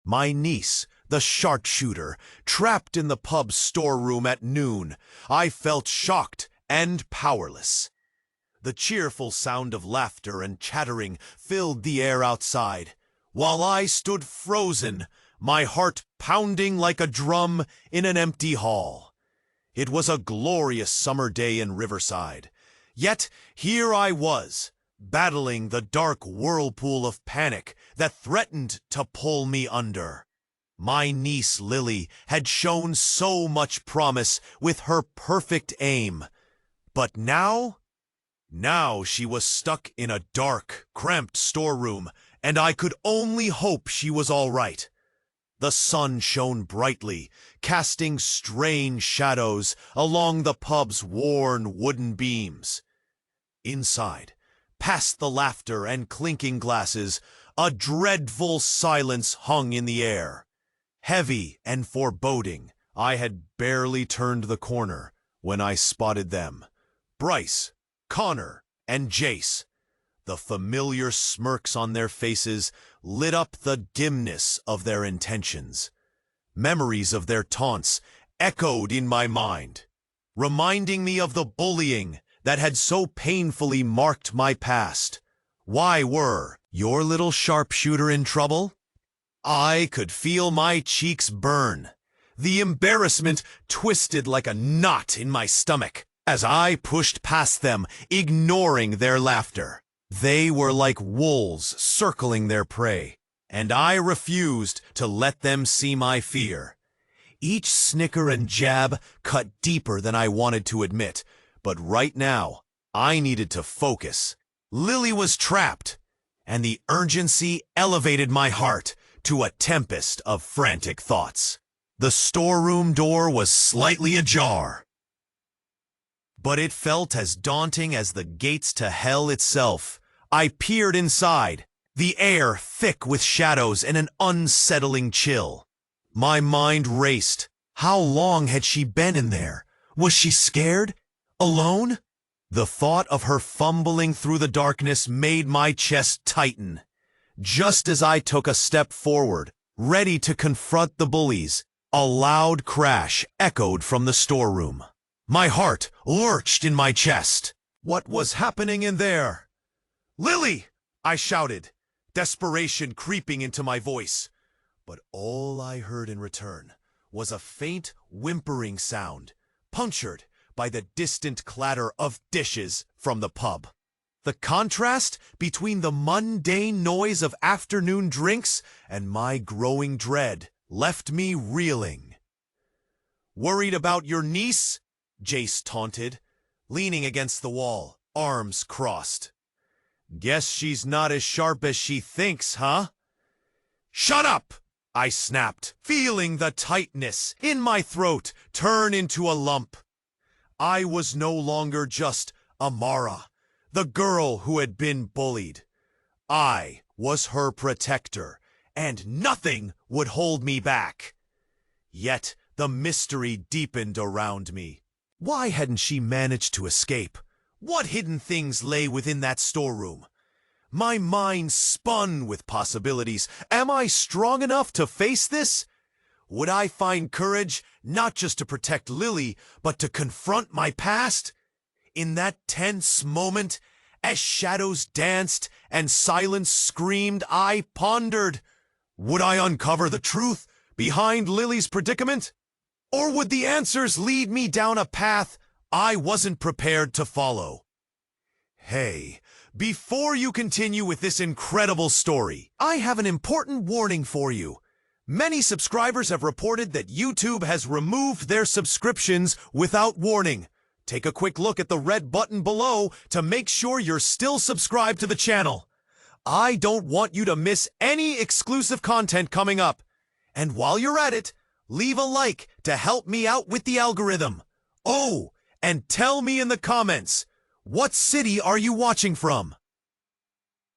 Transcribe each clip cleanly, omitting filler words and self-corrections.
My niece, the sharpshooter, trapped in the pub's storeroom at noon. I felt shocked and powerless. The cheerful sound of laughter and chattering filled the air outside, while I stood frozen, my heart pounding like a drum in an empty hall. It was a glorious summer day in Riverside, yet here I was, battling the dark whirlpool of panic that threatened to pull me under. My niece Lily had shown so much promise with her perfect aim, but now she was stuck in a dark, cramped storeroom, and I could only hope she was all right. The sun shone brightly, casting strange shadows along the pub's worn wooden beams. Inside, past the laughter and clinking glasses, a dreadful silence hung in the air. Heavy and foreboding, I had barely turned the corner when I spotted them. Bryce, Connor, and Jace. The familiar smirks on their faces lit up the dimness of their intentions. Memories of their taunts echoed in my mind, reminding me of the bullying that had so painfully marked my past. Why were your little sharpshooter in trouble? I could feel my cheeks burn. The embarrassment twisted like a knot in my stomach as I pushed past them, ignoring their laughter. They were like wolves circling their prey, and I refused to let them see my fear. Each snicker and jab cut deeper than I wanted to admit, but right now, I needed to focus. Lily was trapped, and the urgency elevated my heart to a tempest of frantic thoughts. The storeroom door was slightly ajar, but it felt as daunting as the gates to hell itself. I peered inside, the air thick with shadows and an unsettling chill. My mind raced. How long had she been in there? Was she scared? Alone? The thought of her fumbling through the darkness made my chest tighten. Just as I took a step forward, ready to confront the bullies, a loud crash echoed from the storeroom. My heart lurched in my chest. What was happening in there? "Lily!" I shouted, desperation creeping into my voice. But all I heard in return was a faint whimpering sound, punctured by the distant clatter of dishes from the pub. The contrast between the mundane noise of afternoon drinks and my growing dread left me reeling. "Worried about your niece?" Jace taunted, leaning against the wall, arms crossed. "Guess she's not as sharp as she thinks, huh?" "Shut up!" I snapped, feeling the tightness in my throat turn into a lump. I was no longer just Amara, the girl who had been bullied. I was her protector, and nothing would hold me back. Yet the mystery deepened around me. Why hadn't she managed to escape? What hidden things lay within that storeroom? My mind spun with possibilities. Am I strong enough to face this? Would I find courage not just to protect Lily, but to confront my past? In that tense moment, as shadows danced and silence screamed, I pondered. Would I uncover the truth behind Lily's predicament? Or would the answers lead me down a path I wasn't prepared to follow? Hey, before you continue with this incredible story, I have an important warning for you. Many subscribers have reported that YouTube has removed their subscriptions without warning. Take a quick look at the red button below to make sure you're still subscribed to the channel. I don't want you to miss any exclusive content coming up. And while you're at it, leave a like to help me out with the algorithm. Oh, and tell me in the comments, what city are you watching from?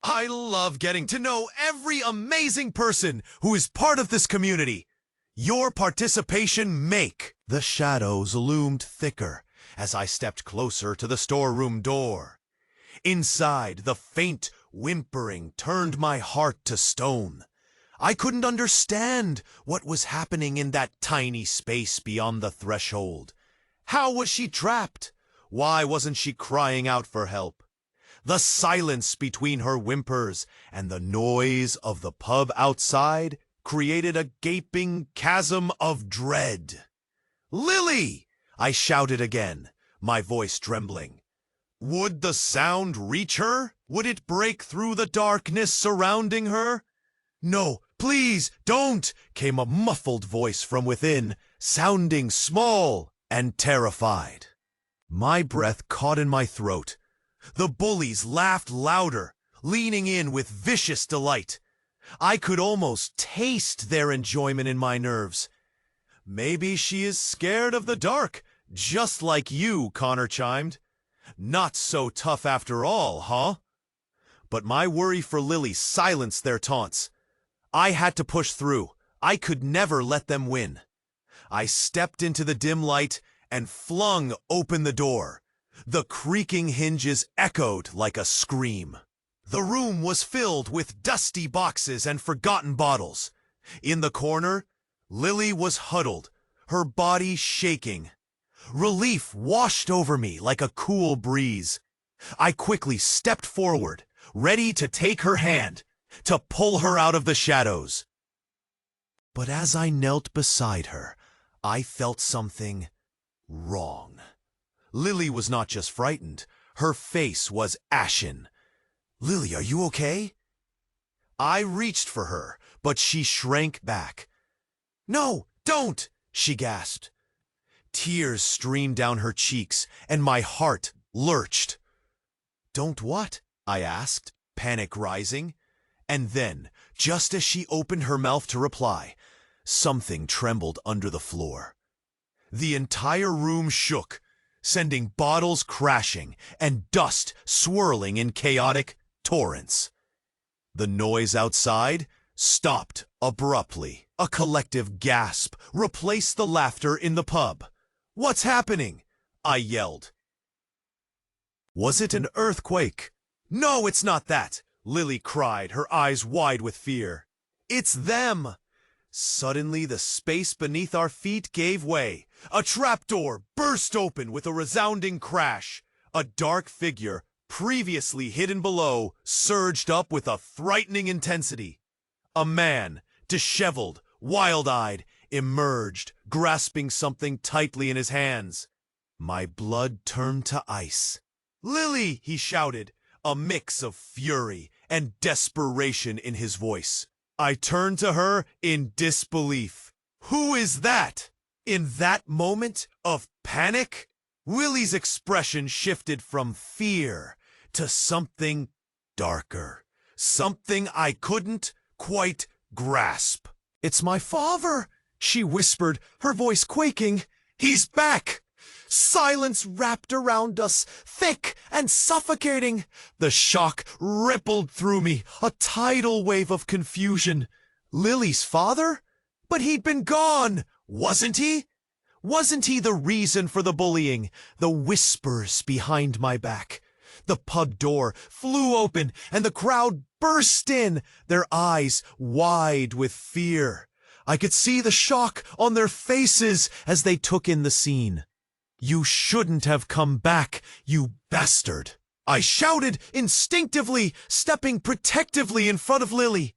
I love getting to know every amazing person who is part of this community. Your participation make. The shadows loomed thicker as I stepped closer to the storeroom door. Inside, the faint whimpering turned my heart to stone. I couldn't understand what was happening in that tiny space beyond the threshold. How was she trapped? Why wasn't she crying out for help? The silence between her whimpers and the noise of the pub outside created a gaping chasm of dread. "Lily!" I shouted again, my voice trembling. Would the sound reach her? Would it break through the darkness surrounding her? "No, please, don't!" came a muffled voice from within, sounding small and terrified. My breath caught in my throat. The bullies laughed louder, leaning in with vicious delight. I could almost taste their enjoyment in my nerves. "Maybe she is scared of the dark, just like you," Connor chimed. "Not so tough after all, huh?" But my worry for Lily silenced their taunts. I had to push through. I could never let them win. I stepped into the dim light and flung open the door. The creaking hinges echoed like a scream. The room was filled with dusty boxes and forgotten bottles. In the corner, Lily was huddled, her body shaking. Relief washed over me like a cool breeze. I quickly stepped forward, ready to take her hand, to pull her out of the shadows. But as I knelt beside her, I felt something wrong. Lily was not just frightened, her face was ashen. "Lily, are you okay?" I reached for her, but she shrank back. "No, don't!" she gasped. Tears streamed down her cheeks, and my heart lurched. "Don't what?" I asked, panic rising. And then, just as she opened her mouth to reply, something trembled under the floor. The entire room shook, sending bottles crashing and dust swirling in chaotic torrents. The noise outside stopped abruptly. A collective gasp replaced the laughter in the pub. "What's happening?" I yelled. "Was it an earthquake?" "No, it's not that," Lily cried, her eyes wide with fear. "It's them!" Suddenly, the space beneath our feet gave way. A trapdoor burst open with a resounding crash. A dark figure, previously hidden below, surged up with a frightening intensity. A man, disheveled, wild-eyed, emerged, grasping something tightly in his hands. My blood turned to ice. "Lily!" he shouted, a mix of fury and desperation in his voice. I turned to her in disbelief. "Who is that?" In that moment of panic, Lily's expression shifted from fear to something darker, something I couldn't quite grasp. "It's my father," she whispered, her voice quaking. "He's back!" Silence wrapped around us, thick and suffocating. The shock rippled through me, a tidal wave of confusion. Lily's father? But he'd been gone, wasn't he? Wasn't he the reason for the bullying, the whispers behind my back? The pub door flew open, and the crowd burst in, their eyes wide with fear. I could see the shock on their faces as they took in the scene. "You shouldn't have come back, you bastard!" I shouted instinctively, stepping protectively in front of Lily.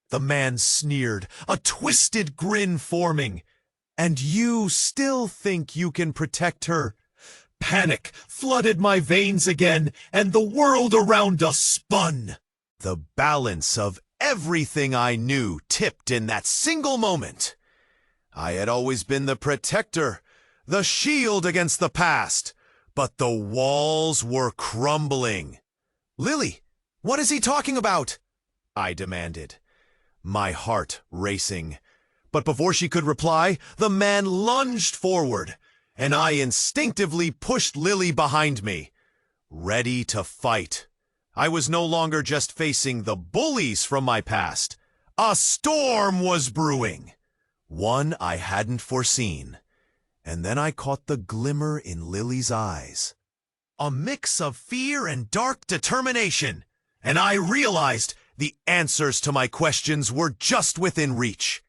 The man sneered, a twisted grin forming. "And you still think you can protect her?" Panic flooded my veins again, and the world around us spun. The balance of everything I knew tipped in that single moment. I had always been the protector, the shield against the past, but the walls were crumbling. "Lily, what is he talking about?" I demanded, my heart racing. But before she could reply, the man lunged forward, and I instinctively pushed Lily behind me, ready to fight. I was no longer just facing the bullies from my past. A storm was brewing, one I hadn't foreseen. And then I caught the glimmer in Lily's eyes. A mix of fear and dark determination. And I realized The answers to my questions were just within reach.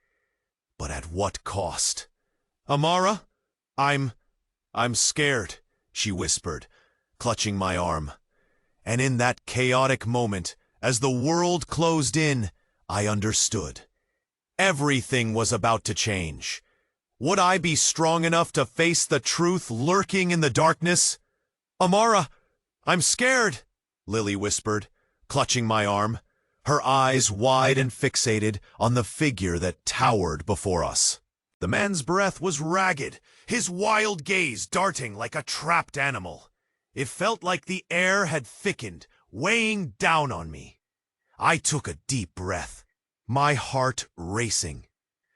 But at what cost? Amara, I'm scared, she whispered, clutching my arm. And in that chaotic moment, as the world closed in, I understood. Everything was about to change. Would I be strong enough to face the truth lurking in the darkness? Amara, I'm scared, Lily whispered, clutching my arm, her eyes wide and fixated on the figure that towered before us. The man's breath was ragged, his wild gaze darting like a trapped animal. It felt like the air had thickened, weighing down on me. I took a deep breath, my heart racing.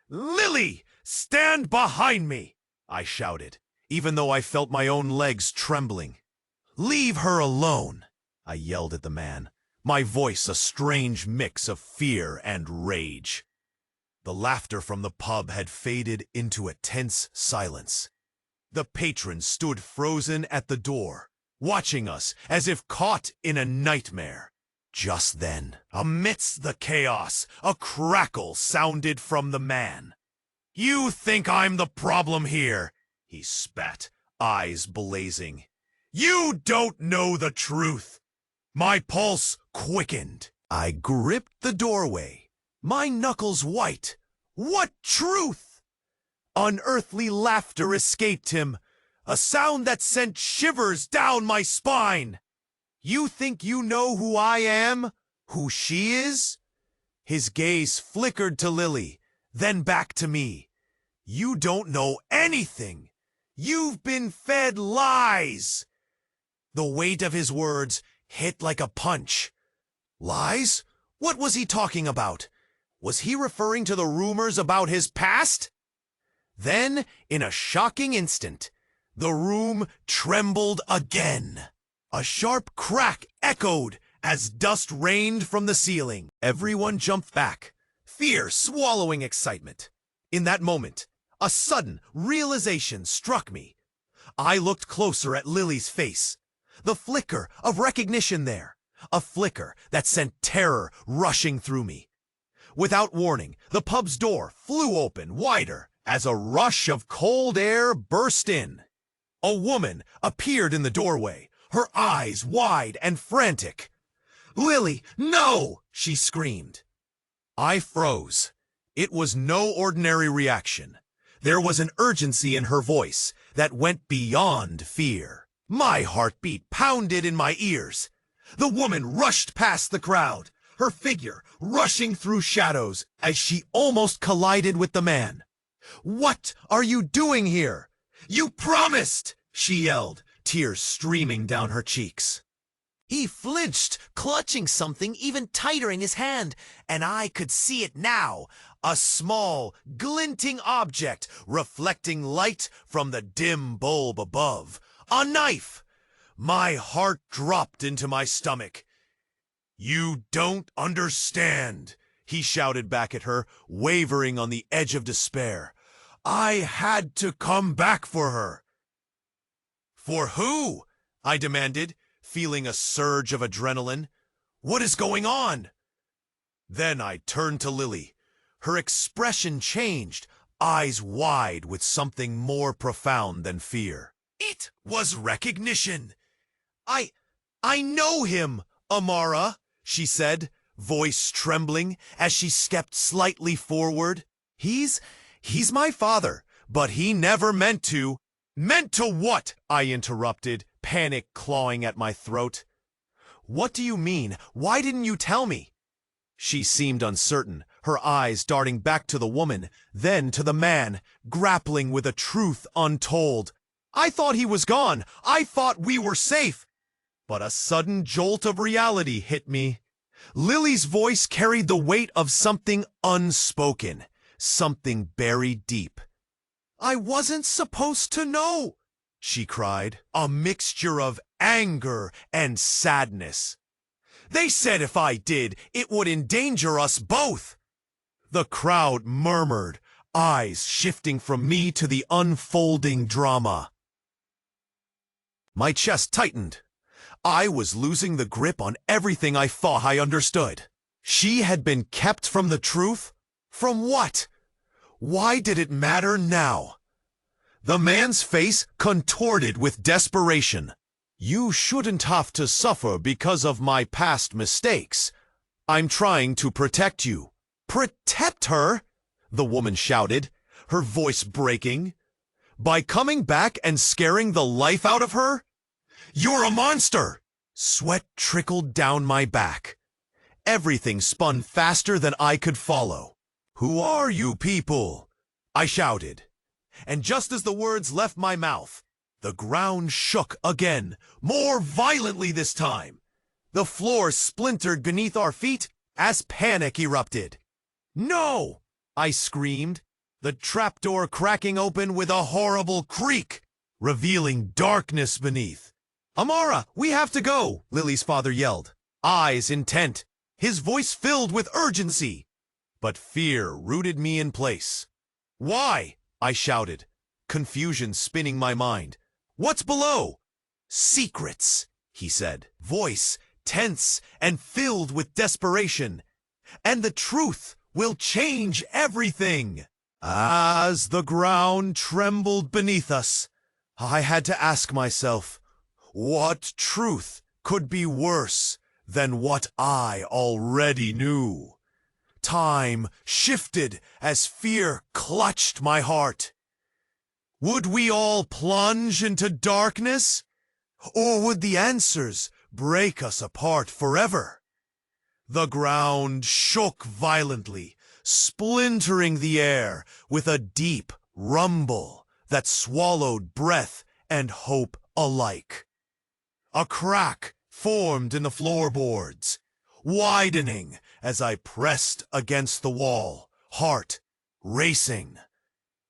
"Lily, stand behind me!" I shouted, even though I felt my own legs trembling. "Leave her alone!" I yelled at the man, my voice a strange mix of fear and rage. The laughter from the pub had faded into a tense silence. The patrons stood frozen at the door, watching us as if caught in a nightmare. Just then, amidst the chaos, a crackle sounded from the man. "You think I'm the problem here?" he spat, eyes blazing. "You don't know the truth." My pulse quickened. I gripped the doorway, my knuckles white. What truth? Unearthly laughter escaped him, a sound that sent shivers down my spine. "You think you know who I am? Who she is?" His gaze flickered to Lily, then back to me. "You don't know anything. You've been fed lies." The weight of his words hit like a punch. Lies? What was he talking about? Was he referring to the rumors about his past? Then, in a shocking instant, the room trembled again. A sharp crack echoed as dust rained from the ceiling. Everyone jumped back, fear swallowing excitement. In that moment, a sudden realization struck me. I looked closer at Lily's face, the flicker of recognition there, a flicker that sent terror rushing through me. Without warning, the pub's door flew open wider as a rush of cold air burst in. A woman appeared in the doorway, her eyes wide and frantic. "Lily, no!" she screamed. I froze. It was no ordinary reaction. There was an urgency in her voice that went beyond fear. My heartbeat pounded in my ears. The woman rushed past the crowd, her figure rushing through shadows as she almost collided with the man. "What are you doing here? You promised!" she yelled, tears streaming down her cheeks. He flinched, clutching something even tighter in his hand, and I could see it now, a small, glinting object reflecting light from the dim bulb above. A knife! My heart dropped into my stomach. "You don't understand," he shouted back at her, wavering on the edge of despair. "I had to come back for her." "For who?" I demanded, feeling a surge of adrenaline. "What is going on?" Then I turned to Lily. Her expression changed, eyes wide with something more profound than fear. It was recognition. I know him, Amara," she said, voice trembling as she stepped slightly forward. He's my father, but he never meant to." "Meant to what?" I interrupted, panic clawing at my throat. "What do you mean? Why didn't you tell me?" She seemed uncertain, her eyes darting back to the woman, then to the man, grappling with a truth untold. "I thought he was gone. I thought we were safe." But a sudden jolt of reality hit me. Lily's voice carried the weight of something unspoken, something buried deep. "I wasn't supposed to know," she cried, a mixture of anger and sadness. "They said if I did, it would endanger us both." The crowd murmured, eyes shifting from me to the unfolding drama. My chest tightened. I was losing the grip on everything I thought I understood. She had been kept from the truth? From what? Why did it matter now? The man's face contorted with desperation. You shouldn't have to suffer because of my past mistakes. I'm trying to protect you. Protect her? The woman shouted, her voice breaking. By coming back and scaring the life out of her? You're a monster! Sweat trickled down my back. Everything spun faster than I could follow. Who are you people? I shouted. And just as the words left my mouth, the ground shook again, more violently this time. The floor splintered beneath our feet as panic erupted. No! I screamed, the trapdoor cracking open with a horrible creak, revealing darkness beneath. Amara, we have to go, Lily's father yelled, eyes intent, his voice filled with urgency. But fear rooted me in place. Why? I shouted, confusion spinning my mind. What's below? Secrets, he said, voice tense and filled with desperation. And the truth will change everything. As the ground trembled beneath us, I had to ask myself, what truth could be worse than what I already knew? Time shifted as fear clutched my heart. Would we all plunge into darkness? Or would the answers break us apart forever? The ground shook violently, splintering the air with a deep rumble that swallowed breath and hope alike. A crack formed in the floorboards, widening as I pressed against the wall, heart racing.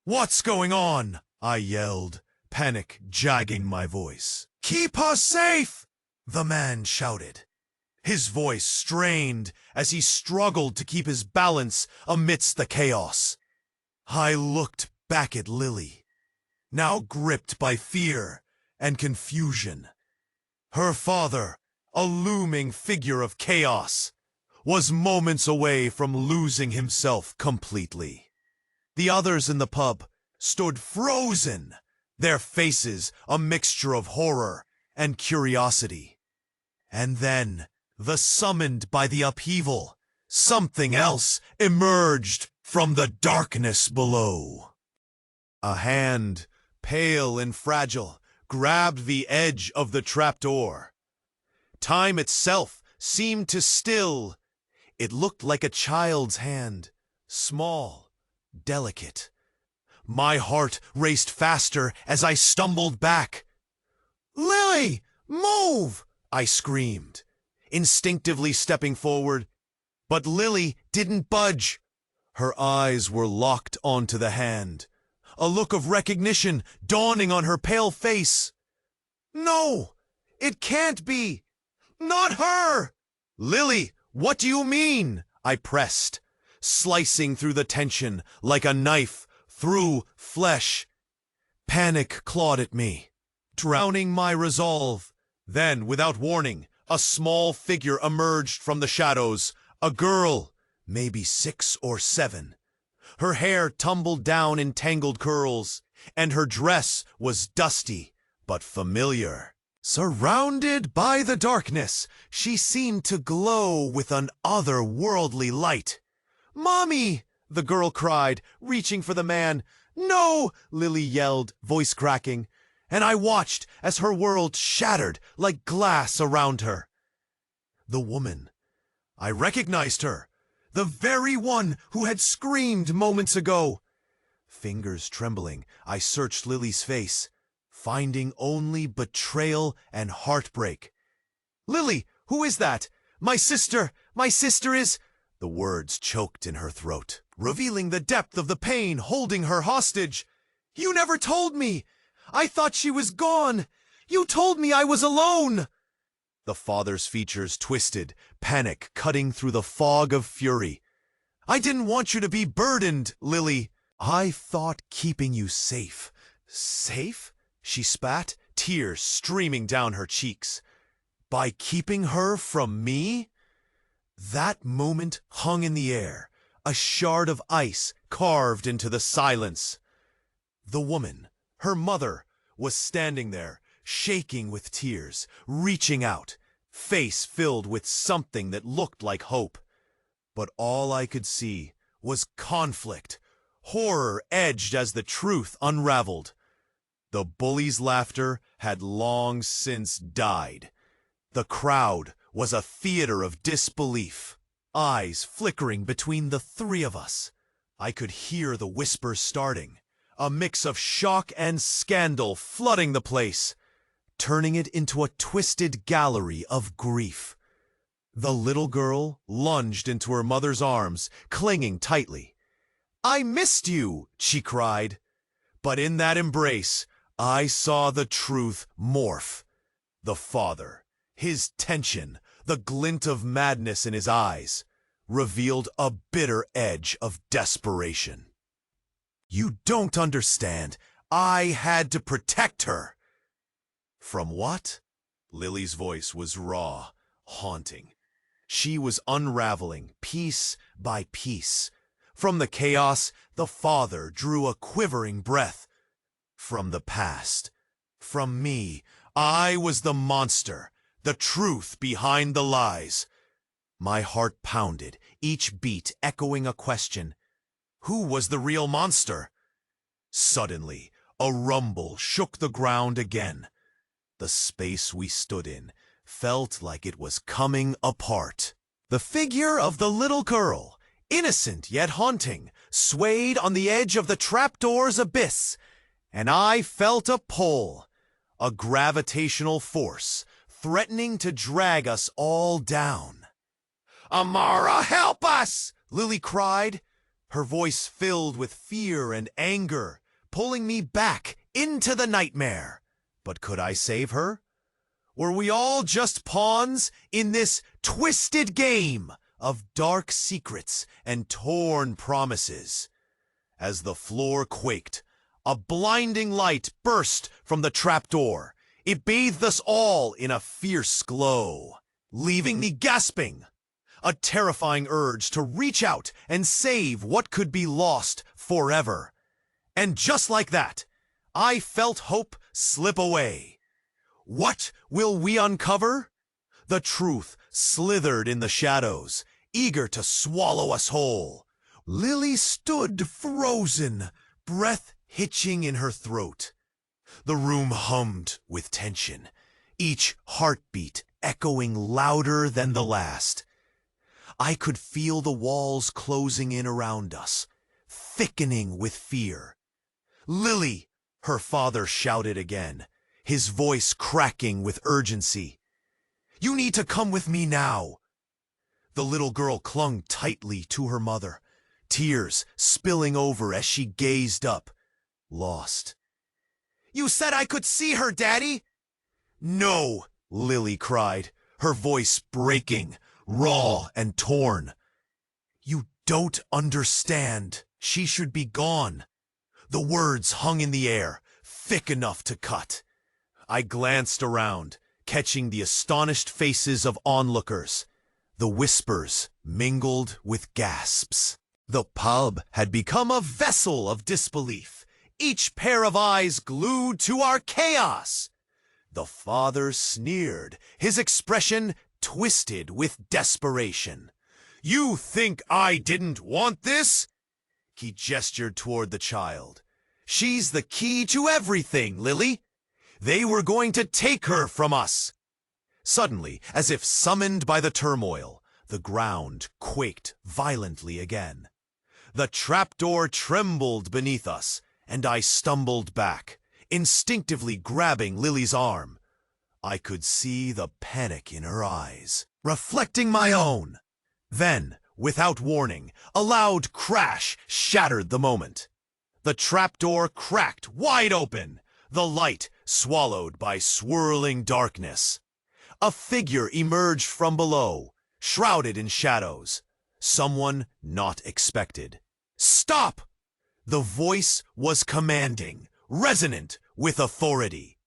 What's going on? I yelled, panic jagging my voice. Keep us safe! The man shouted, his voice strained as he struggled to keep his balance amidst the chaos. I looked back at Lily, now gripped by fear and confusion. Her father, a looming figure of chaos, was moments away from losing himself completely. The others in the pub stood frozen, their faces a mixture of horror and curiosity. And then, the summoned by the upheaval, something else emerged from the darkness below. A hand, pale and fragile, grabbed the edge of the trapdoor. Time itself seemed to still. It looked like a child's hand, small, delicate. My heart raced faster as I stumbled back. Lily, move! I screamed, instinctively stepping forward. But Lily didn't budge. Her eyes were locked onto the hand, a look of recognition dawning on her pale face. No, it can't be. Not her! Lily, what do you mean? I pressed, slicing through the tension like a knife through flesh. Panic clawed at me, drowning my resolve. Then, without warning, a small figure emerged from the shadows, a girl, maybe 6 or 7. Her hair tumbled down in tangled curls, and her dress was dusty but familiar. Surrounded by the darkness, she seemed to glow with an otherworldly light. "Mommy!" the girl cried, reaching for the man. "No!" Lily yelled, voice cracking, and I watched as her world shattered like glass around her. The woman. I recognized her. The very one who had screamed moments ago. Fingers trembling, I searched Lily's face, finding only betrayal and heartbreak. "Lily, who is that? My sister is—" The words choked in her throat, revealing the depth of the pain holding her hostage. "You never told me! I thought she was gone! You told me I was alone!" The father's features twisted, panic cutting through the fog of fury. "I didn't want you to be burdened, Lily. I thought keeping you safe." "Safe?" she spat, tears streaming down her cheeks. "By keeping her from me?" That moment hung in the air, a shard of ice carved into the silence. The woman, her mother, was standing there, shaking with tears, reaching out, face filled with something that looked like hope. But all I could see was conflict, horror edged as the truth unraveled. The bully's laughter had long since died. The crowd was a theater of disbelief, eyes flickering between the three of us. I could hear the whispers starting, a mix of shock and scandal flooding the place, turning it into a twisted gallery of grief. The little girl lunged into her mother's arms, clinging tightly. "I missed you," she cried. But in that embrace, I saw the truth morph. The father, his tension, the glint of madness in his eyes, revealed a bitter edge of desperation. "You don't understand. I had to protect her." "From what?" Lily's voice was raw, haunting. She was unraveling piece by piece. From the chaos, the father drew a quivering breath. From the past, from me, I was the monster, the truth behind the lies. My heart pounded, each beat echoing a question. Who was the real monster? Suddenly, a rumble shook the ground again. The space we stood in felt like it was coming apart. The figure of the little girl, innocent yet haunting, swayed on the edge of the trapdoor's abyss, and I felt a pull, a gravitational force, threatening to drag us all down. "Amara, help us!" Lily cried, her voice filled with fear and anger, pulling me back into the nightmare. But could I save her? Were we all just pawns in this twisted game of dark secrets and torn promises? As the floor quaked, a blinding light burst from the trapdoor. It bathed us all in a fierce glow, leaving me gasping. A terrifying urge to reach out and save what could be lost forever. And just like that, I felt hope slip away. What will we uncover? The truth slithered in the shadows, eager to swallow us whole. Lily stood frozen, breath hitching in her throat. The room hummed with tension, each heartbeat echoing louder than the last. I could feel the walls closing in around us, thickening with fear. "Lily!" her father shouted again, his voice cracking with urgency. "You need to come with me now." The little girl clung tightly to her mother, tears spilling over as she gazed up, lost. "You said I could see her, Daddy!" "No!" Lily cried, her voice breaking, raw and torn. "You don't understand. She should be gone." The words hung in the air, thick enough to cut. I glanced around, catching the astonished faces of onlookers. The whispers mingled with gasps. The pub had become a vessel of disbelief, each pair of eyes glued to our chaos. The father sneered, his expression twisted with desperation. "You think I didn't want this?" He gestured toward the child. "She's the key to everything, Lily. They were going to take her from us." Suddenly, as if summoned by the turmoil, the ground quaked violently again. The trapdoor trembled beneath us, and I stumbled back, instinctively grabbing Lily's arm. I could see the panic in her eyes, reflecting my own. Then, without warning, a loud crash shattered the moment. The trapdoor cracked wide open, the light swallowed by swirling darkness. A figure emerged from below, shrouded in shadows. Someone not expected. "Stop!" The voice was commanding, resonant with authority.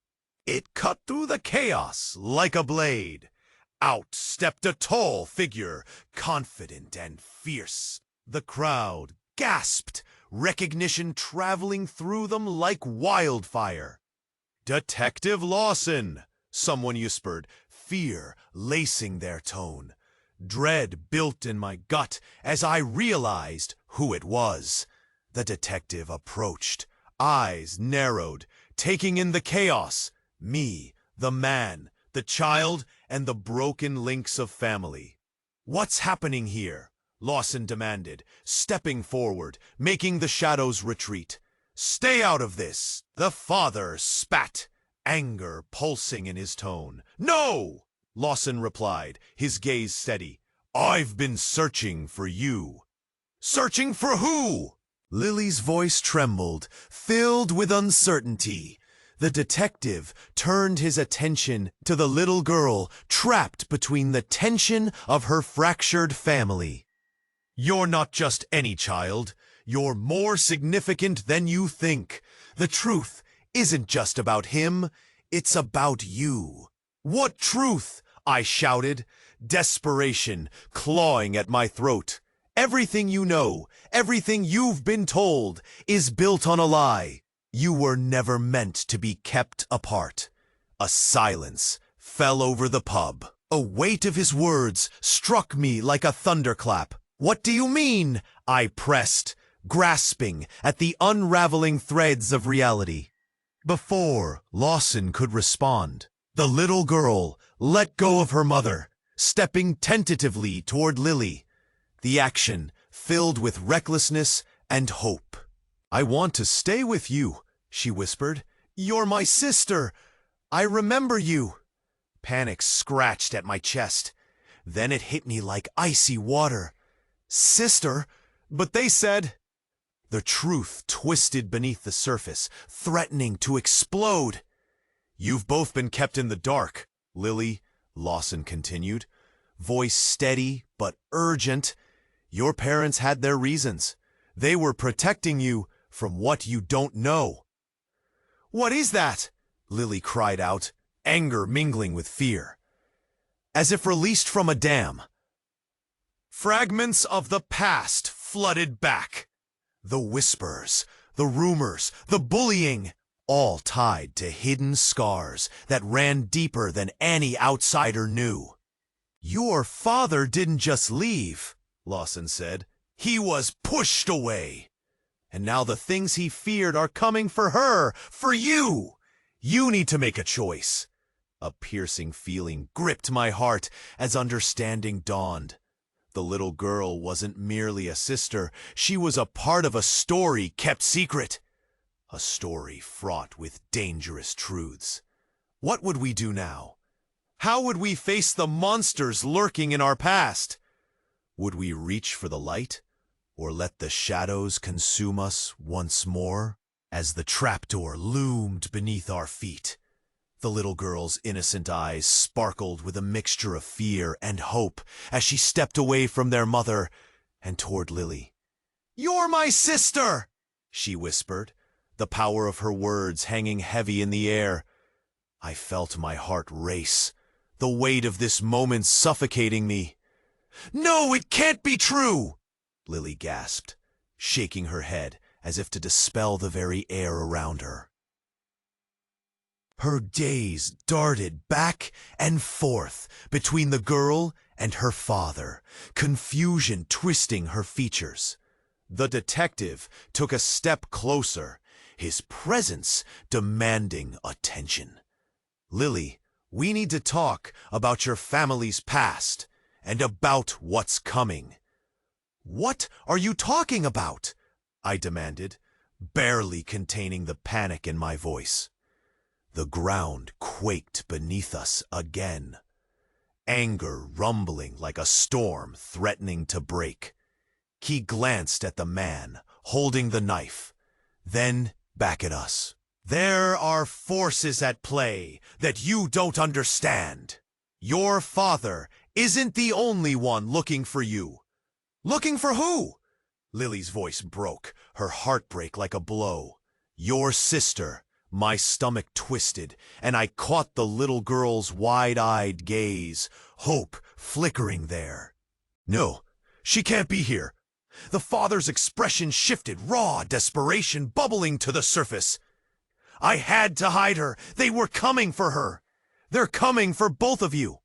It cut through the chaos like a blade. Out stepped a tall figure, confident and fierce. The crowd gasped, recognition traveling through them like wildfire. "Detective Lawson," someone whispered, fear lacing their tone. Dread built in my gut as I realized who it was. The detective approached, eyes narrowed, taking in the chaos. Me, the man, the child, and the broken links of family. "What's happening here?" Lawson demanded, stepping forward, making the shadows retreat. "Stay out of this!" The father spat, anger pulsing in his tone. "No!" Lawson replied, his gaze steady. "I've been searching for you." "Searching for who?" Lily's voice trembled, filled with uncertainty. The detective turned his attention to the little girl trapped between the tension of her fractured family. "You're not just any child. You're more significant than you think. The truth isn't just about him, it's about you." "What truth?" I shouted, desperation clawing at my throat. "Everything you know, everything you've been told, is built on a lie. You were never meant to be kept apart." A silence fell over the pub. A weight of his words struck me like a thunderclap. "What do you mean?" I pressed, grasping at the unraveling threads of reality. Before Lawson could respond, the little girl let go of her mother, stepping tentatively toward Lily. The action filled with recklessness and hope. "I want to stay with you," she whispered. "You're my sister. I remember you." Panic scratched at my chest. Then it hit me like icy water. "Sister? But they said—" The truth twisted beneath the surface, threatening to explode. "You've both been kept in the dark, Lily," Lawson continued, voice steady but urgent. "Your parents had their reasons. They were protecting you from what you don't know." "What is that?" Lily cried out, anger mingling with fear. As if released from a dam, fragments of the past flooded back. The whispers, the rumors, the bullying, all tied to hidden scars that ran deeper than any outsider knew. "Your father didn't just leave," Lawson said. "He was pushed away. And now the things he feared are coming for her, for you. You need to make a choice." A piercing feeling gripped my heart as understanding dawned. The little girl wasn't merely a sister, she was a part of a story kept secret. A story fraught with dangerous truths. What would we do now? How would we face the monsters lurking in our past? Would we reach for the light, or let the shadows consume us once more? As the trapdoor loomed beneath our feet, the little girl's innocent eyes sparkled with a mixture of fear and hope as she stepped away from their mother and toward Lily. "You're my sister!" she whispered, the power of her words hanging heavy in the air. I felt my heart race, the weight of this moment suffocating me. "No, it can't be true!" Lily gasped, shaking her head as if to dispel the very air around her. Her gaze darted back and forth between the girl and her father, confusion twisting her features. The detective took a step closer, his presence demanding attention. "Lily, we need to talk about your family's past and about what's coming." "What are you talking about?" I demanded, barely containing the panic in my voice. The ground quaked beneath us again, anger rumbling like a storm threatening to break. He glanced at the man holding the knife, then back at us. "There are forces at play that you don't understand. Your father isn't the only one looking for you." "Looking for who?" Lily's voice broke, her heartbreak like a blow. "Your sister." My stomach twisted, and I caught the little girl's wide-eyed gaze, hope flickering there. No, she can't be here. The father's expression shifted, raw desperation bubbling to the surface. I had to hide her. They were coming for her. They're coming for both of you.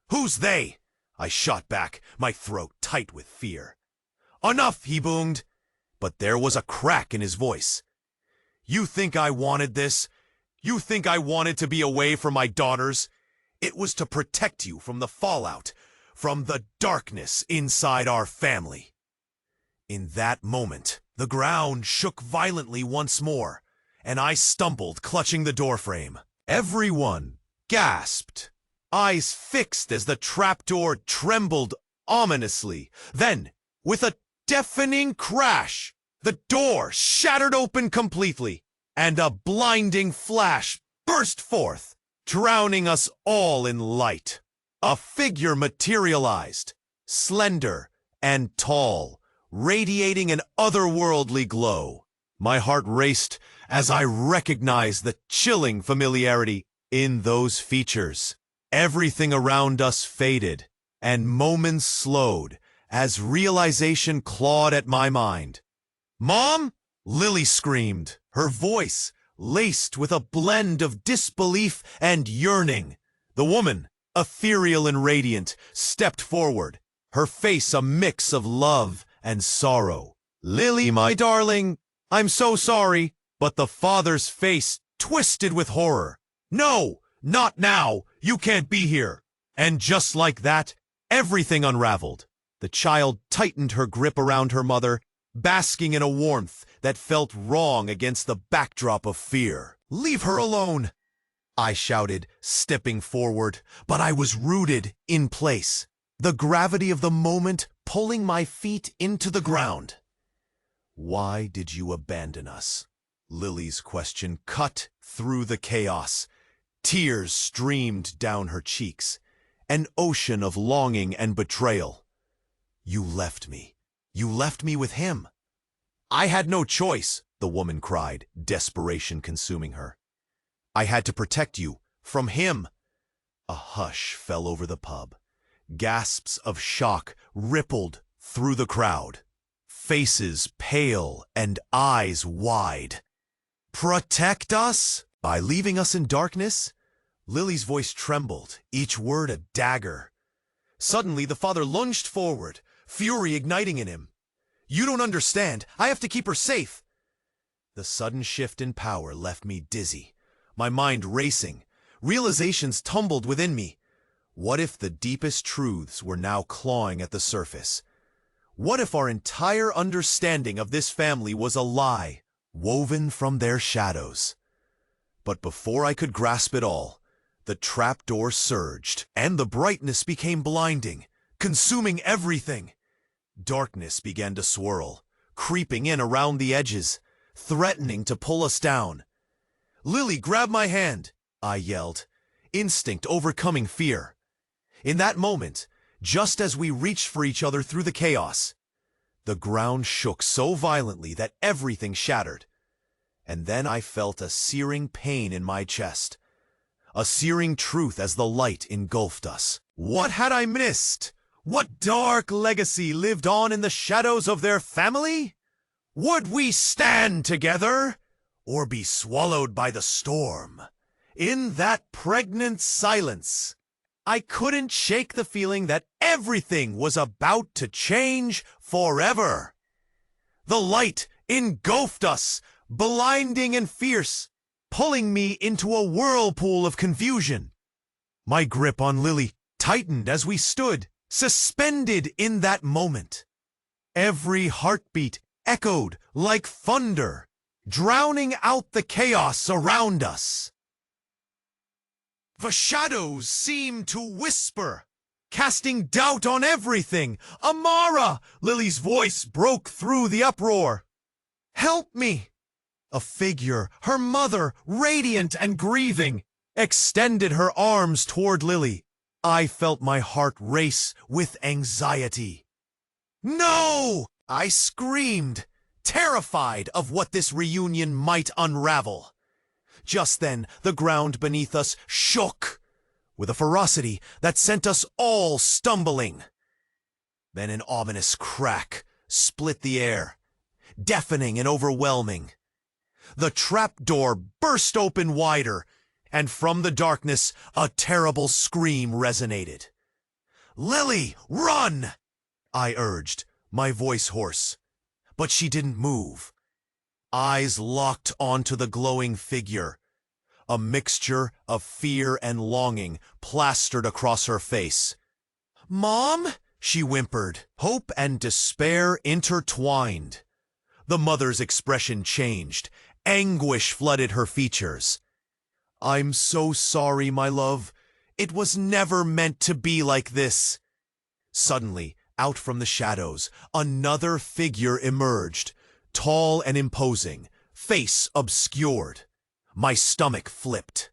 Who's they? I shot back, my throat tight with fear. Enough, he boomed. But there was a crack in his voice. You think I wanted this? You think I wanted to be away from my daughters? It was to protect you from the fallout, from the darkness inside our family. In that moment, the ground shook violently once more, and I stumbled, clutching the doorframe. Everyone gasped, eyes fixed as the trapdoor trembled ominously. Then, with a deafening crash, the door shattered open completely, and a blinding flash burst forth, drowning us all in light. A figure materialized, slender and tall, radiating an otherworldly glow. My heart raced as I recognized the chilling familiarity in those features. Everything around us faded, and moments slowed as realization clawed at my mind. "Mom!" Lily screamed, her voice laced with a blend of disbelief and yearning. The woman, ethereal and radiant, stepped forward, her face a mix of love and sorrow. "Lily, my darling, I'm so sorry." But the father's face twisted with horror. "No, not now. You can't be here." And just like that, everything unraveled. The child tightened her grip around her mother, basking in a warmth that felt wrong against the backdrop of fear. "Leave her alone," I shouted, stepping forward, but I was rooted in place, the gravity of the moment pulling my feet into the ground. "Why did you abandon us?" Lily's question cut through the chaos. Tears streamed down her cheeks, an ocean of longing and betrayal. "You left me. You left me with him." "I had no choice," the woman cried, desperation consuming her. "I had to protect you from him." A hush fell over the pub. Gasps of shock rippled through the crowd. Faces pale and eyes wide. "Protect us? By leaving us in darkness?" Lily's voice trembled, each word a dagger. Suddenly, the father lunged forward, fury igniting in him. "You don't understand. I have to keep her safe." The sudden shift in power left me dizzy, my mind racing. Realizations tumbled within me. What if the deepest truths were now clawing at the surface? What if our entire understanding of this family was a lie, woven from their shadows? But before I could grasp it all, the trapdoor surged, and the brightness became blinding, consuming everything. Darkness began to swirl, creeping in around the edges, threatening to pull us down. "Lily, grab my hand," I yelled, instinct overcoming fear. In that moment, just as we reached for each other through the chaos, the ground shook so violently that everything shattered. And then I felt a searing pain in my chest, a searing truth as the light engulfed us. What had I missed? What dark legacy lived on in the shadows of their family? Would we stand together, or be swallowed by the storm? In that pregnant silence, I couldn't shake the feeling that everything was about to change forever. The light engulfed us, blinding and fierce, pulling me into a whirlpool of confusion. My grip on Lily tightened as we stood, suspended in that moment. Every heartbeat echoed like thunder, drowning out the chaos around us. The shadows seemed to whisper, casting doubt on everything. "Amara!" Lily's voice broke through the uproar. "Help me!" A figure, her mother, radiant and grieving, extended her arms toward Lily. I felt my heart race with anxiety. "No!" I screamed, terrified of what this reunion might unravel. Just then, the ground beneath us shook. with a ferocity that sent us all stumbling. Then an ominous crack split the air, deafening and overwhelming. The trapdoor burst open wider, and from the darkness a terrible scream resonated. "Lily, run!" I urged, my voice hoarse. But she didn't move. Eyes locked onto the glowing figure. A mixture of fear and longing plastered across her face. "Mom?" she whimpered, hope and despair intertwined. The mother's expression changed. Anguish flooded her features. "I'm so sorry, my love. It was never meant to be like this." Suddenly, out from the shadows, another figure emerged, tall and imposing, face obscured. My stomach flipped.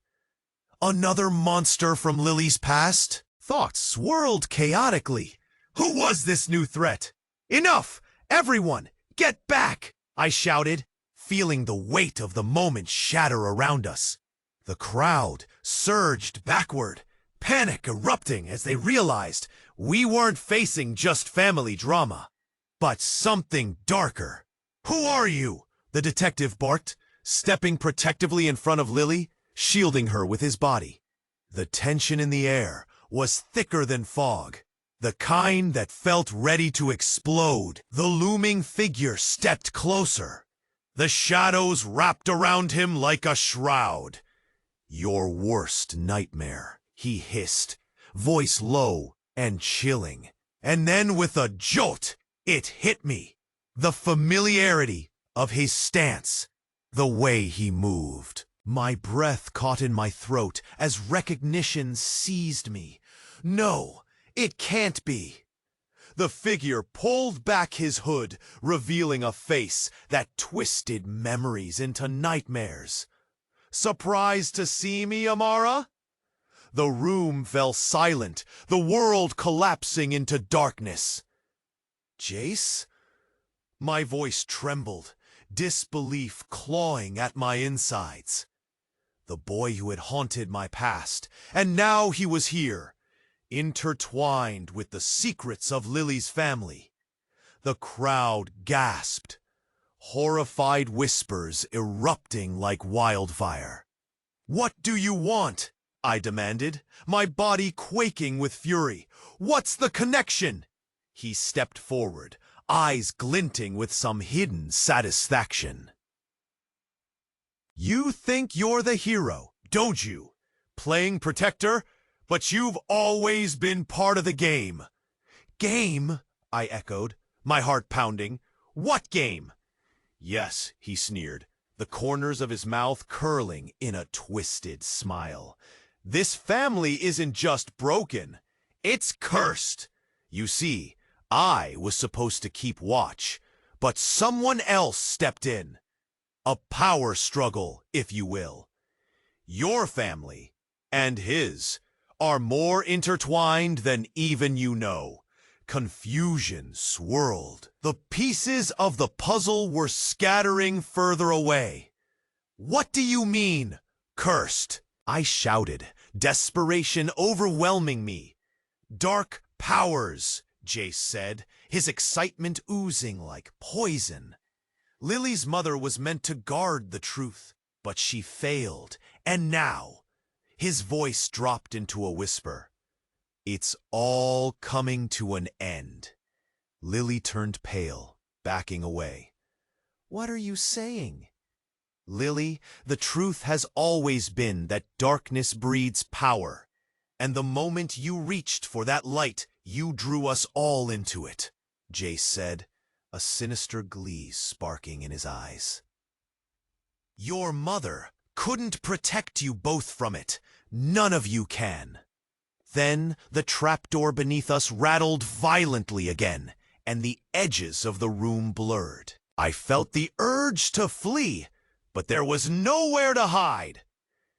Another monster from Lily's past? Thoughts swirled chaotically. Who was this new threat? "Enough! Everyone, get back!" I shouted, feeling the weight of the moment shatter around us. The crowd surged backward, panic erupting as they realized we weren't facing just family drama, but something darker. "Who are you?" the detective barked, stepping protectively in front of Lily, shielding her with his body. The tension in the air was thicker than fog, the kind that felt ready to explode. The looming figure stepped closer. The shadows wrapped around him like a shroud. "Your worst nightmare," he hissed, voice low and chilling. And then with a jolt, it hit me. The familiarity of his stance, the way he moved. My breath caught in my throat as recognition seized me. No, it can't be. The figure pulled back his hood, revealing a face that twisted memories into nightmares. "Surprised to see me, Amara?" The room fell silent, the world collapsing into darkness. "Jace?" My voice trembled, disbelief clawing at my insides. The boy who had haunted my past, and now he was here, intertwined with the secrets of Lily's family. The crowd gasped, horrified whispers erupting like wildfire. "What do you want?" I demanded, my body quaking with fury. "What's the connection?" He stepped forward, eyes glinting with some hidden satisfaction. "You think you're the hero, don't you? Playing protector? But you've always been part of the game." "Game?" I echoed, my heart pounding. "What game?" "Yes," he sneered, the corners of his mouth curling in a twisted smile. "This family isn't just broken, it's cursed. You see, I was supposed to keep watch, but someone else stepped in. A power struggle, if you will. Your family and his are more intertwined than even you know." Confusion swirled. The pieces of the puzzle were scattering further away. "What do you mean, cursed?" I shouted, desperation overwhelming me. "Dark powers," Jace said, his excitement oozing like poison. "Lily's mother was meant to guard the truth, but she failed, and now," his voice dropped into a whisper, "it's all coming to an end." Lily turned pale, backing away. "What are you saying?" "Lily, the truth has always been that darkness breeds power, and the moment you reached for that light, you drew us all into it," Jace said, a sinister glee sparking in his eyes. "Your mother couldn't protect you both from it. None of you can." Then the trapdoor beneath us rattled violently again, and the edges of the room blurred. I felt the urge to flee, but there was nowhere to hide.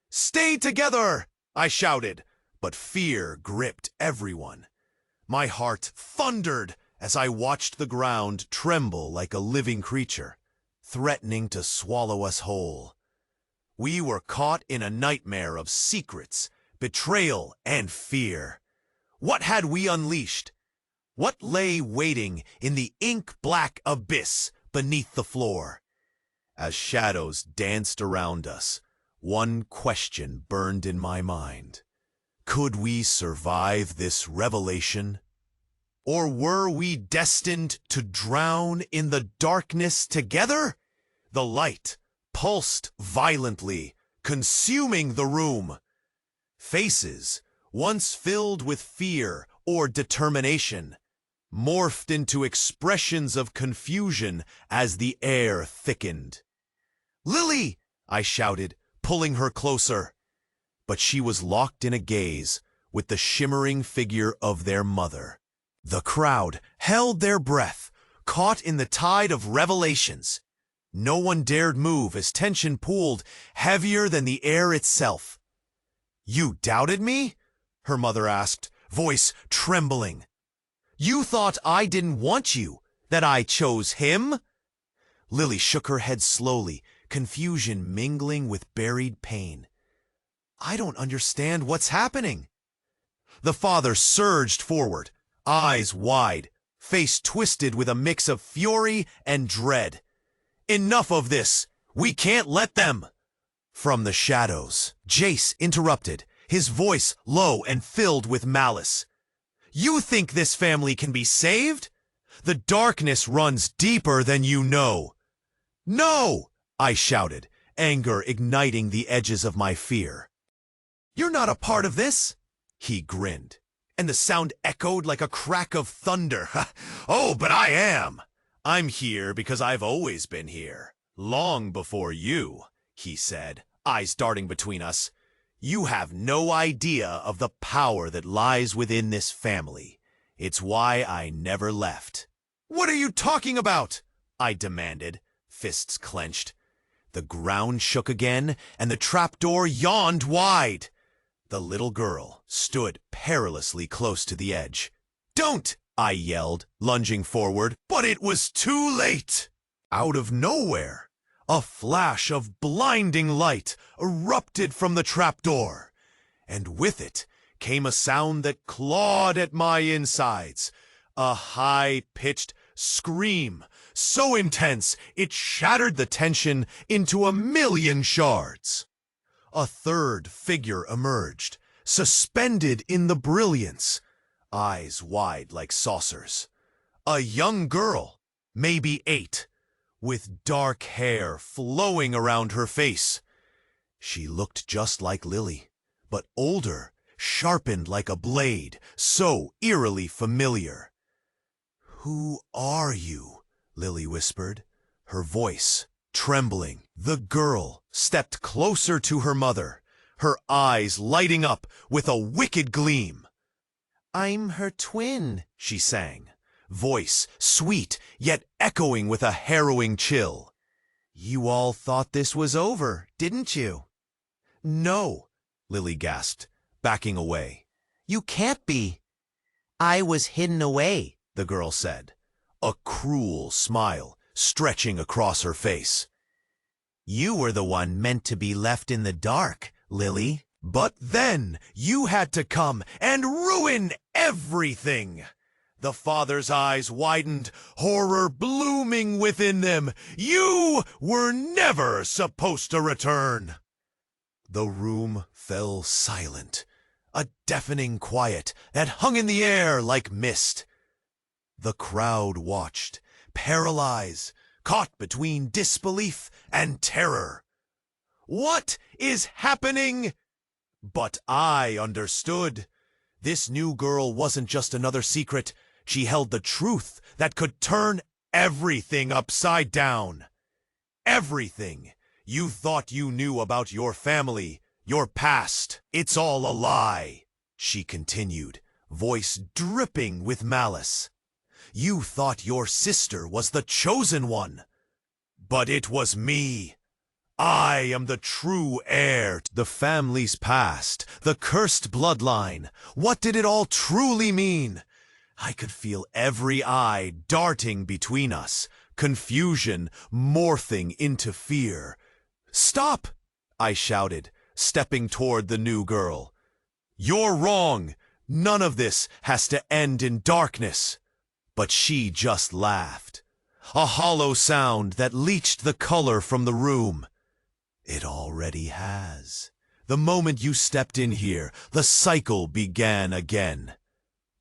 "Stay together!" I shouted, but fear gripped everyone. My heart thundered as I watched the ground tremble like a living creature, threatening to swallow us whole. We were caught in a nightmare of secrets, betrayal, and fear. What had we unleashed? What lay waiting in the ink-black abyss beneath the floor? As shadows danced around us, one question burned in my mind. Could we survive this revelation? Or were we destined to drown in the darkness together? The light pulsed violently, consuming the room. Faces, once filled with fear or determination, morphed into expressions of confusion as the air thickened. "Lily!" I shouted, pulling her closer. But she was locked in a gaze with the shimmering figure of their mother. The crowd held their breath, caught in the tide of revelations. No one dared move as tension pooled heavier than the air itself. "You doubted me?" her mother asked, voice trembling. "You thought I didn't want you, that I chose him?" Lily shook her head slowly, confusion mingling with buried pain. "I don't understand what's happening." The father surged forward, eyes wide, face twisted with a mix of fury and dread. "Enough of this! We can't let them!" From the shadows, Jace interrupted, his voice low and filled with malice. "You think this family can be saved? The darkness runs deeper than you know." "No!" I shouted, anger igniting the edges of my fear. "You're not a part of this!" He grinned, and the sound echoed like a crack of thunder. "Oh, but I am! I'm here because I've always been here, long before you," he said, eyes darting between us. "You have no idea of the power that lies within this family. It's why I never left." "What are you talking about?" I demanded, fists clenched. The ground shook again, and the trapdoor yawned wide. The little girl stood perilously close to the edge. "Don't!" I yelled, lunging forward, but it was too late. Out of nowhere, a flash of blinding light erupted from the trapdoor, and with it came a sound that clawed at my insides, a high-pitched scream, so intense it shattered the tension into a million shards. A third figure emerged, suspended in the brilliance, eyes wide like saucers. A young girl, maybe 8, with dark hair flowing around her face. She looked just like Lily, but older, sharpened like a blade, so eerily familiar. "Who are you?" Lily whispered, her voice trembling. The girl stepped closer to her mother, her eyes lighting up with a wicked gleam. "I'm her twin," she sang, voice sweet yet echoing with a harrowing chill. "You all thought this was over, didn't you?" "No," Lily gasped, backing away. "You can't be." "I was hidden away," the girl said, a cruel smile stretching across her face. "You were the one meant to be left in the dark, Lily. But then you had to come and ruin everything." The father's eyes widened, horror blooming within them. "You were never supposed to return." The room fell silent, a deafening quiet that hung in the air like mist. The crowd watched, paralyzed, caught between disbelief and terror. "What is happening?" But I understood. This new girl wasn't just another secret. She held the truth that could turn everything upside down. Everything you thought you knew about your family, your past. It's all a lie, she continued, voice dripping with malice. You thought your sister was the chosen one, but it was me. I am the true heir to the family's past, the cursed bloodline. What did it all truly mean? I could feel every eye darting between us, confusion morphing into fear. "Stop!" I shouted, stepping toward the new girl. "You're wrong. None of this has to end in darkness." But she just laughed, a hollow sound that leached the color from the room. "It already has. The moment you stepped in here, the cycle began again."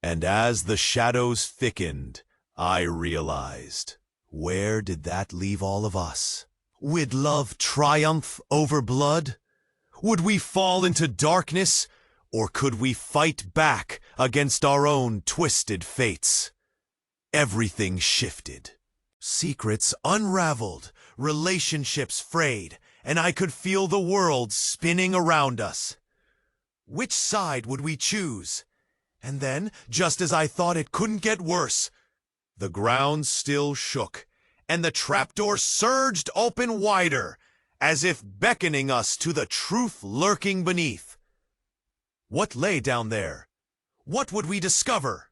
And as the shadows thickened, I realized, where did that leave all of us? Would love triumph over blood? Would we fall into darkness, or could we fight back against our own twisted fates? Everything shifted. Secrets unraveled, relationships frayed, and I could feel the world spinning around us. Which side would we choose? And then, just as I thought it couldn't get worse, the ground still shook, and the trapdoor surged open wider, as if beckoning us to the truth lurking beneath. What lay down there? What would we discover?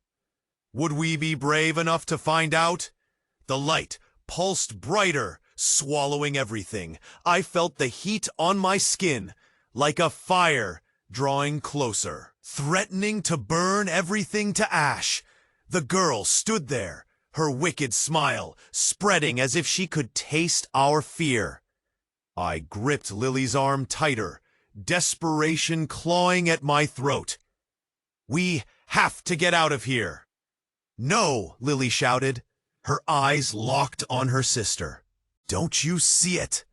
Would we be brave enough to find out? The light pulsed brighter, swallowing everything. I felt the heat on my skin, like a fire drawing closer, threatening to burn everything to ash. The girl stood there, her wicked smile spreading as if she could taste our fear. I gripped Lily's arm tighter, desperation clawing at my throat. "We have to get out of here." "No," Lily shouted, her eyes locked on her sister. "Don't you see it?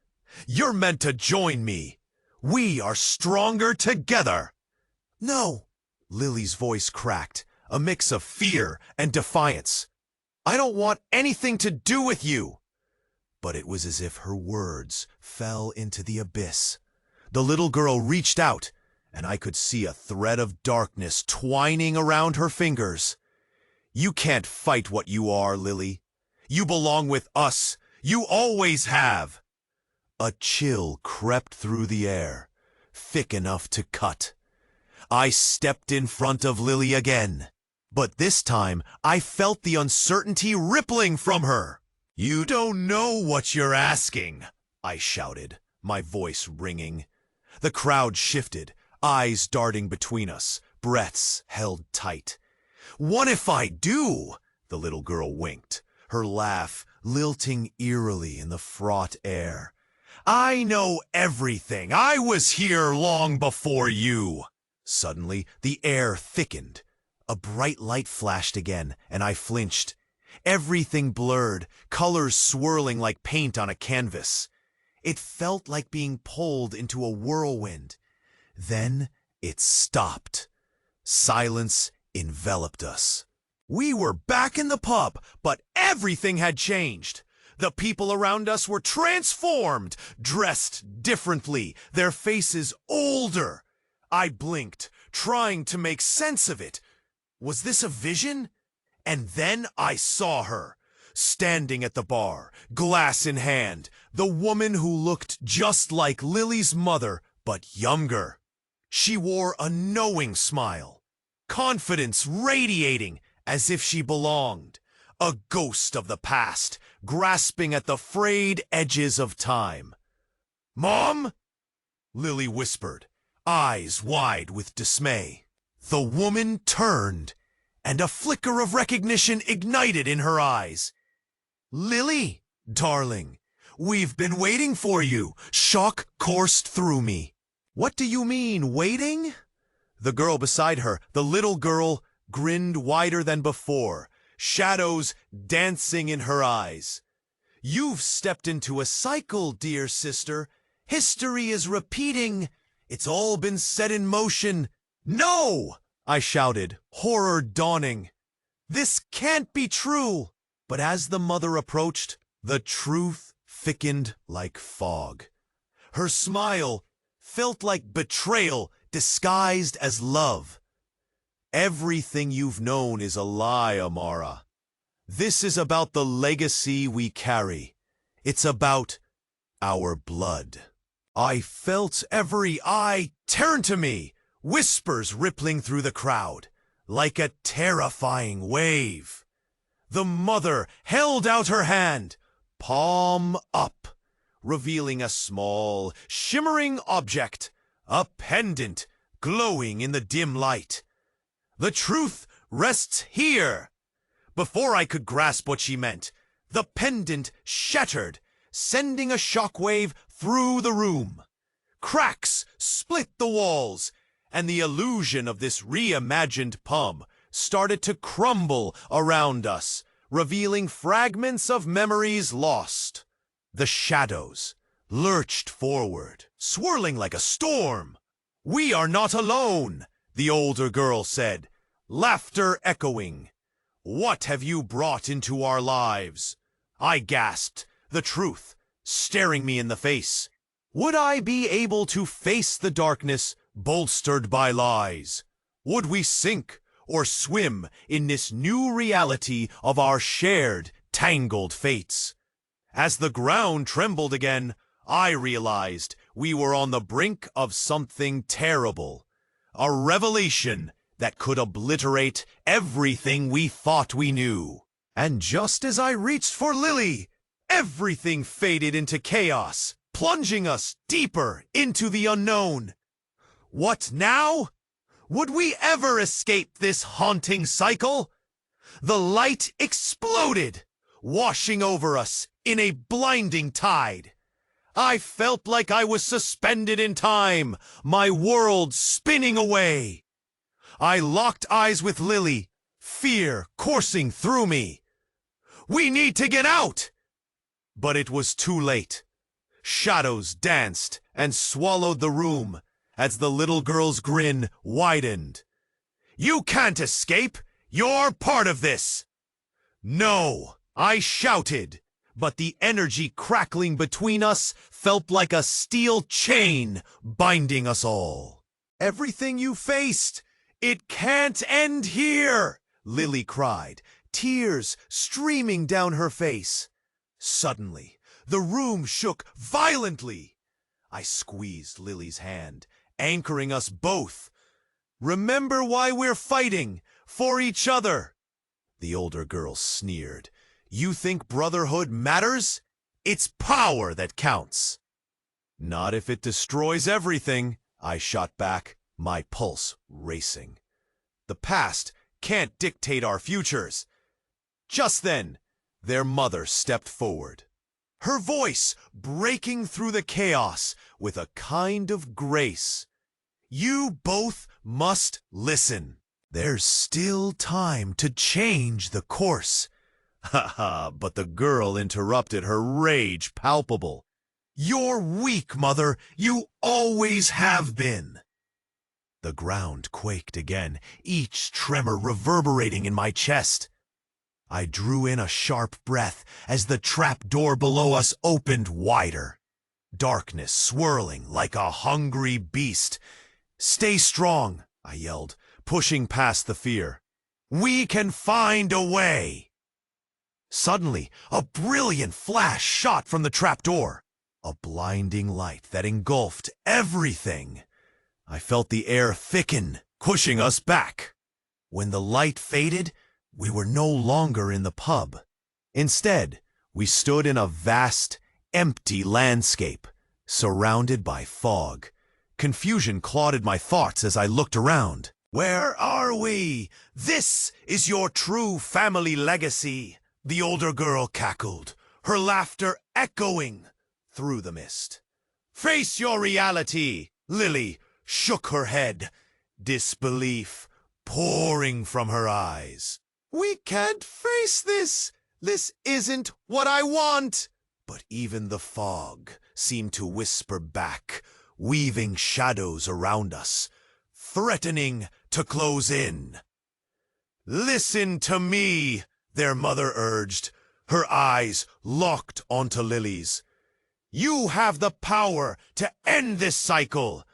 You're meant to join me. We are stronger together." "No," Lily's voice cracked, a mix of fear and defiance. "I don't want anything to do with you." But it was as if her words fell into the abyss. The little girl reached out, and I could see a thread of darkness twining around her fingers. "You can't fight what you are, Lily. You belong with us. You always have." A chill crept through the air, thick enough to cut. I stepped in front of Lily again, but this time I felt the uncertainty rippling from her. "You don't know what you're asking," I shouted, my voice ringing. The crowd shifted, eyes darting between us, breaths held tight. "What if I do?" The little girl winked, her laugh lilting eerily in the fraught air. "I know everything. I was here long before you." Suddenly, the air thickened. A bright light flashed again, and I flinched. Everything blurred, colors swirling like paint on a canvas. It felt like being pulled into a whirlwind. Then it stopped. Silence enveloped us. We were back in the pub, but everything had changed. The people around us were transformed, dressed differently, their faces older. I blinked, trying to make sense of it. Was this a vision? And then I saw her, standing at the bar, glass in hand, the woman who looked just like Lily's mother, but younger. She wore a knowing smile, confidence radiating as if she belonged, a ghost of the past, grasping at the frayed edges of time. "Mom?" Lily whispered, eyes wide with dismay. The woman turned, and a flicker of recognition ignited in her eyes. "Lily, darling, we've been waiting for you." Shock coursed through me. "What do you mean, waiting?" The girl beside her, the little girl, grinned wider than before, shadows dancing in her eyes. "You've stepped into a cycle, dear sister. History is repeating. It's all been set in motion." "No!" I shouted, horror dawning. "This can't be true." But as the mother approached, the truth thickened like fog. Her smile felt like betrayal disguised as love. "Everything you've known is a lie, Amara. This is about the legacy we carry. It's about our blood." I felt every eye turn to me, whispers rippling through the crowd, like a terrifying wave. The mother held out her hand, palm up, revealing a small, shimmering object, a pendant glowing in the dim light. The truth rests here. Before I could grasp what she meant, the pendant shattered, sending a shockwave through the room. Cracks split the walls, and the illusion of this reimagined pub started to crumble around us, revealing fragments of memories lost. The shadows lurched forward, swirling like a storm. "We are not alone," the older girl said, laughter echoing. "What have you brought into our lives?" I gasped, the truth staring me in the face. Would I be able to face the darkness bolstered by lies? Would we sink or swim in this new reality of our shared, tangled fates? As the ground trembled again, I realized we were on the brink of something terrible. A revelation that could obliterate everything we thought we knew. And just as I reached for Lily, everything faded into chaos, plunging us deeper into the unknown. What now? Would we ever escape this haunting cycle? The light exploded, washing over us in a blinding tide. I felt like I was suspended in time, my world spinning away. I locked eyes with Lily, fear coursing through me. "We need to get out!" But it was too late. Shadows danced and swallowed the room as the little girl's grin widened. "You can't escape! You're part of this!" "No!" I shouted, but the energy crackling between us felt like a steel chain binding us all. "Everything you faced, it can't end here!" Lily cried, tears streaming down her face. Suddenly, the room shook violently. I squeezed Lily's hand, anchoring us both. "Remember why we're fighting, for each other." The older girl sneered. "You think brotherhood matters? It's power that counts." "Not if it destroys everything," I shot back, my pulse racing. "The past can't dictate our futures." Just then, their mother stepped forward, her voice breaking through the chaos with a kind of grace. "You both must listen. There's still time to change the course." Ha ha, but the girl interrupted, her rage palpable. "You're weak, mother. You always have been." The ground quaked again, each tremor reverberating in my chest. I drew in a sharp breath as the trap door below us opened wider. Darkness swirling like a hungry beast. "Stay strong," I yelled, pushing past the fear. "We can find a way." Suddenly, a brilliant flash shot from the trapdoor, a blinding light that engulfed everything. I felt the air thicken, pushing us back. When the light faded, we were no longer in the pub. Instead, we stood in a vast, empty landscape, surrounded by fog. Confusion clouded my thoughts as I looked around. "Where are we? This is your true family legacy," the older girl cackled, her laughter echoing through the mist. "Face your reality," Lily shook her head, disbelief pouring from her eyes. "We can't face this. This isn't what I want." But even the fog seemed to whisper back, weaving shadows around us, threatening to close in. "Listen to me," their mother urged, her eyes locked onto Lily's. "You have the power to end this cycle.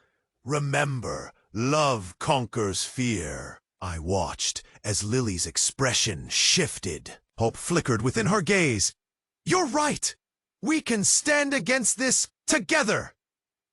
Remember, love conquers fear." I watched as Lily's expression shifted. Hope flickered within her gaze. "You're right. We can stand against this together."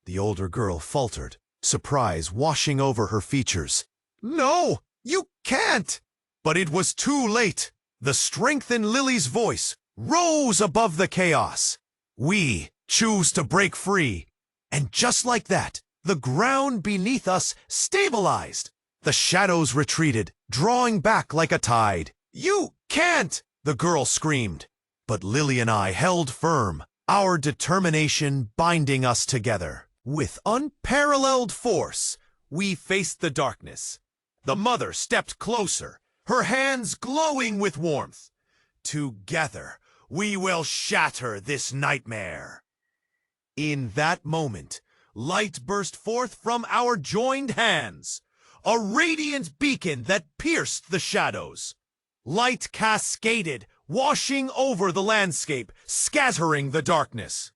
The older girl faltered, surprise washing over her features. "No, you can't." But it was too late. The strength in Lily's voice rose above the chaos. "We choose to break free." And just like that, The ground beneath us stabilized. The shadows retreated, drawing back like a tide. "You can't!" the girl screamed. But Lily and I held firm, our determination binding us together. With unparalleled force, we faced the darkness. The mother stepped closer, her hands glowing with warmth. "Together, we will shatter this nightmare." In that moment, light burst forth from our joined hands, a radiant beacon that pierced the shadows. Light cascaded, washing over the landscape, scattering the darkness.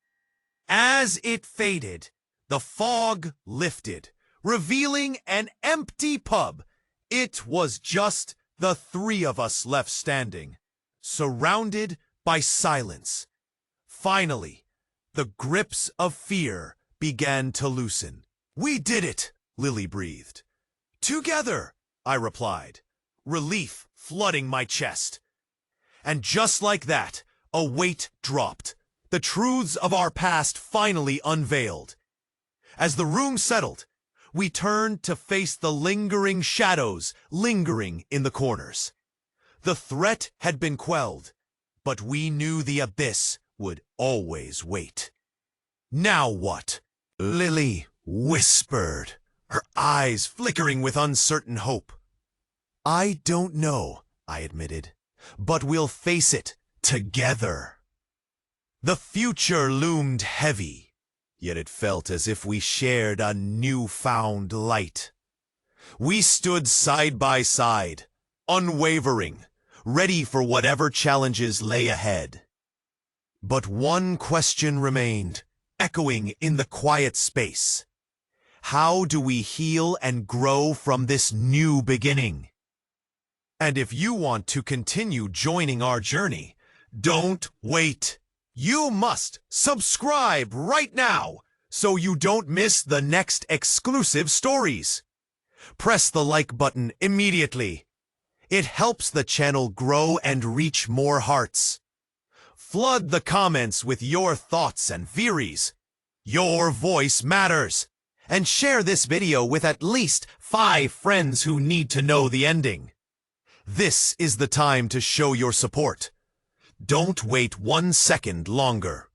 As it faded, the fog lifted, revealing an empty pub. It was just the three of us left standing, surrounded by silence. Finally, the grips of fear began to loosen. "We did it," Lily breathed. "Together," I replied, relief flooding my chest. And just like that, a weight dropped, the truths of our past finally unveiled. As the room settled, we turned to face the lingering shadows lingering in the corners. The threat had been quelled, but we knew the abyss would always wait. "Now what?" Lily whispered, her eyes flickering with uncertain hope. "I don't know," I admitted, "but we'll face it together." The future loomed heavy, yet it felt as if we shared a newfound light. We stood side by side, unwavering, ready for whatever challenges lay ahead. But one question remained, echoing in the quiet space. How do we heal and grow from this new beginning? And if you want to continue joining our journey, don't wait. You must subscribe right now so you don't miss the next exclusive stories. Press the like button immediately. It helps the channel grow and reach more hearts. Flood the comments with your thoughts and theories. Your voice matters. And share this video with at least 5 friends who need to know the ending. This is the time to show your support. Don't wait 1 second longer.